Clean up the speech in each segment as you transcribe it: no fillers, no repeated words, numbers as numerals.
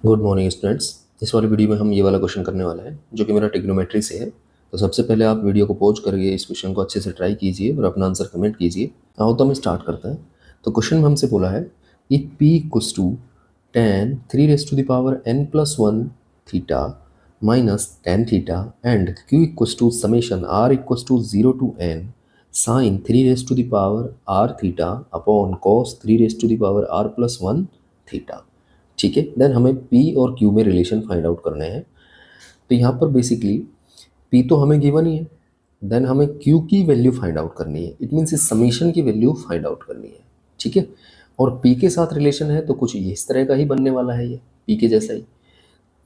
Good morning students. इस वाली video में हम ये वाला क्वेश्चन करने वाला है जो कि मेरा ट्रिग्नोमेट्री से है। तो सबसे पहले आप वीडियो को पॉज करके इस क्वेश्चन को अच्छे से ट्राई कीजिए और अपना आंसर कमेंट कीजिए। आओ तो हम स्टार्ट करते हैं। तो क्वेश्चन में हमसे बोला है कि p equals to tan three raise to the power n plus one theta minus tan theta and q equals to summation r equals to zero to n sine three raise to the power r theta upon cos three raise to the power r plus one theta. ठीक है, then हमें P और Q में relation find out करने हैं। तो यहाँ पर बेसिकली P तो हमें गिवन ही है, देन हमें Q की वैल्यू फाइंड आउट करनी है। इट मीन्स इस समीशन की वैल्यू फाइंड आउट करनी है। ठीक है, और P के साथ रिलेशन है तो कुछ इस तरह का ही बनने वाला है, ये P के जैसा ही।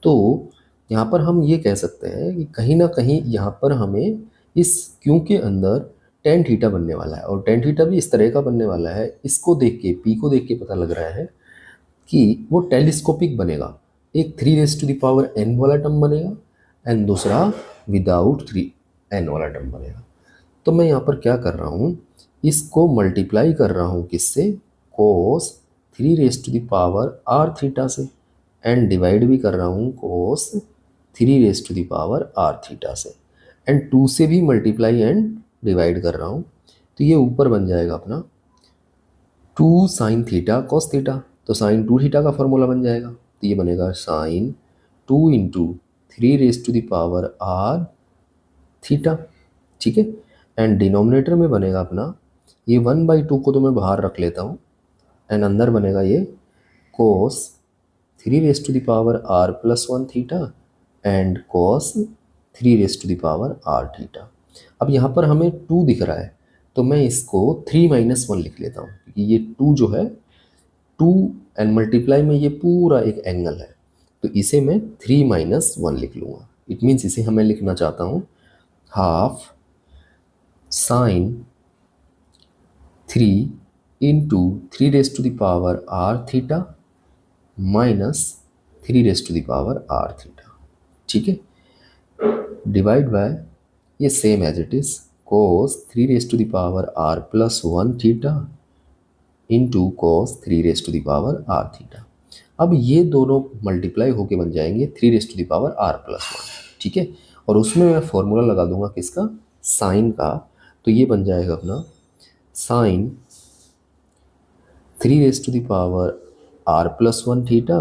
तो यहाँ पर हम ये कह सकते हैं कि कहीं ना कहीं यहाँ पर हमें इस Q के अंदर टेन थीटा बनने वाला है और टेन थीटा भी इस तरह का बनने वाला है। इसको देख के, P को देख के पता लग रहा है कि वो टेलीस्कोपिक बनेगा। एक three raise to the power n वाला टर्म बनेगा एंड दूसरा विदाउट थ्री n वाला टर्म बनेगा। तो मैं यहाँ पर क्या कर रहा हूँ, इसको मल्टीप्लाई कर रहा हूँ किससे, cos three raise to the power r theta से, एंड डिवाइड भी कर रहा हूँ cos three raise to the power r theta से, एंड टू से भी मल्टीप्लाई एंड डिवाइड कर रहा हूँ। तो ये ऊपर बन जाएगा अपना two sine theta cos theta. तो साइन टू थीटा का फॉर्मूला बन जाएगा। तो ये बनेगा sine two into three raise to the power r theta. ठीक है, एंड डिनोमिनेटर में बनेगा अपना ये वन बाई टू को तो मैं बाहर रख लेता हूँ, एंड अंदर बनेगा ये cos three raise to the power r plus one theta and cos three raise to the power r theta. अब यहाँ पर हमें टू दिख रहा है तो मैं इसको थ्री माइनस वन लिख लेता हूँ, क्योंकि ये टू जो है, टू एंड मल्टीप्लाई में ये पूरा एक एंगल है, तो इसे मैं थ्री माइनस वन लिख लूँगा। इट मीन्स इसे हमें लिखना चाहता हूँ half sine three into three raise to the power r theta minus three raise to the power r theta. ठीक है, डिवाइड बाय ये same as it is cos three raise to the power r plus one theta into cos three raise to the power r theta. अब ये दोनों multiply होके बन जाएंगे three raise to the power r plus one. ठीक है, और उसमें मैं फॉर्मूला लगा दूंगा किसका, साइन का। तो ये बन जाएगा अपना sine three raise to the power r plus one theta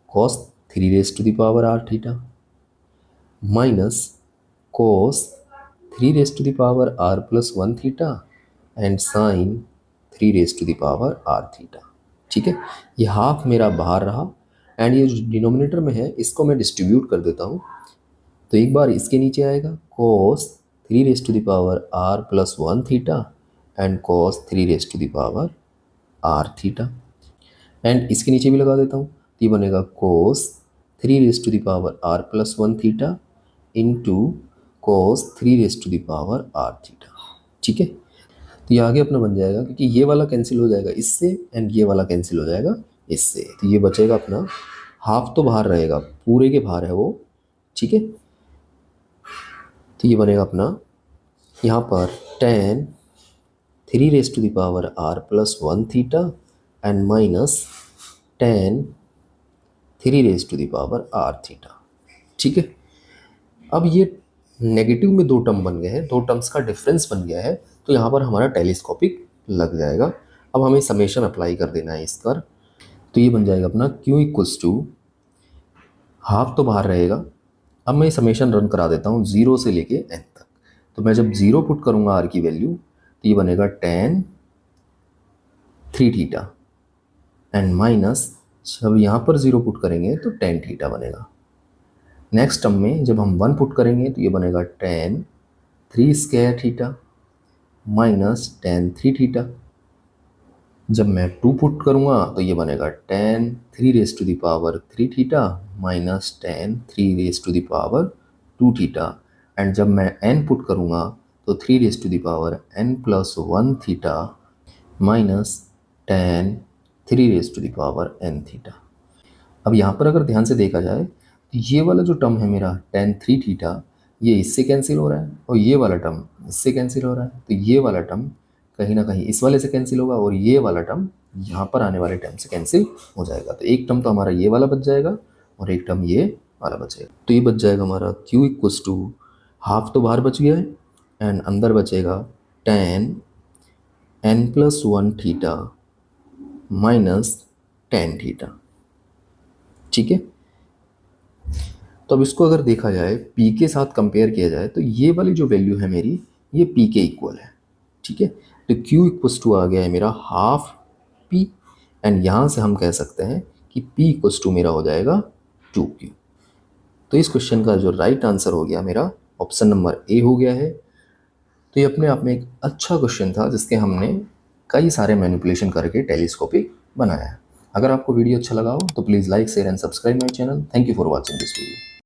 cos three raise to the power r theta minus cos three raise to the power r plus one theta and sine three raise to the power r theta. ठीक है, ये half मेरा बाहर रहा and ये जो denominator में है इसको मैं डिस्ट्रीब्यूट कर देता हूँ। तो एक बार इसके नीचे आएगा cos three raise to the power r plus one theta and cos three raise to the power r theta, and इसके नीचे भी लगा देता हूँ। तो ये बनेगा cos three raise to the power r plus one theta into cos three raise to the power r theta. ठीक है, तो ये आगे अपना बन जाएगा, क्योंकि ये वाला कैंसिल हो जाएगा इससे एंड ये वाला कैंसिल हो जाएगा इससे। तो ये बचेगा अपना, हाफ तो बाहर रहेगा, पूरे के बाहर है वो। ठीक है, तो ये बनेगा अपना यहाँ पर tan three raise to the power r plus one theta and minus tan three raise to the power r theta. ठीक है, अब ये नेगेटिव में दो टर्म बन गए हैं, दो टर्म्स का डिफरेंस बन गया है, तो यहाँ पर हमारा टेलीस्कोपिक लग जाएगा। अब हमें समेशन अप्लाई कर देना है इस पर। तो ये बन जाएगा अपना Q इक्वल्स टू, हाफ तो बाहर रहेगा। अब मैं समेशन रन करा देता हूँ जीरो से लेके n तक। तो मैं जब जीरो पुट करूँगा r की वैल्यू, तो ये बनेगा tan three theta and minus, जब यहाँ पर जीरो पुट करेंगे तो टेन थीटा बनेगा। नेक्स्ट टर्म में जब हम वन पुट करेंगे तो ये बनेगा tan three square theta minus tan three theta. जब मैं टू पुट करूँगा तो ये बनेगा tan three raise to the power three theta minus tan three raise to the power to theta, and जब मैं n पुट करूँगा तो three raise to the power n plus one theta minus tan three raise to the power n theta. अब यहाँ पर अगर ध्यान से देखा जाए तो ये वाला जो टर्म है मेरा टेन थ्री थीटा, ये इससे कैंसिल हो रहा है और ये वाला टर्म इससे कैंसिल हो रहा है। तो ये वाला टर्म कहीं ना कहीं इस वाले से कैंसिल होगा और ये वाला टर्म यहाँ पर आने वाले टर्म से कैंसिल हो जाएगा। तो एक टर्म तो हमारा ये वाला बच जाएगा और एक टर्म ये वाला बचेगा। तो ये बच जाएगा हमारा q इक्वस टू हाफ तो बाहर बच गया है एंड अंदर बचेगा tan n+1 theta minus tan theta. ठीक है, तो अब इसको अगर देखा जाए p के साथ कंपेयर किया जाए तो ये वाली जो वैल्यू है मेरी ये p के इक्वल है। ठीक है, तो q इक्वस टू आ गया है मेरा हाफ p एंड यहाँ से हम कह सकते हैं कि p इक्वस टू मेरा हो जाएगा 2q। तो इस क्वेश्चन का जो राइट आंसर हो गया मेरा ऑप्शन नंबर ए हो गया है। तो ये अपने आप में एक अच्छा क्वेश्चन था जिसके हमने कई सारे मैनिपुलेशन करके टेलीस्कोपिक बनाया है। अगर आपको वीडियो अच्छा लगा हो तो please like share and subscribe my channel. Thank you for watching this video.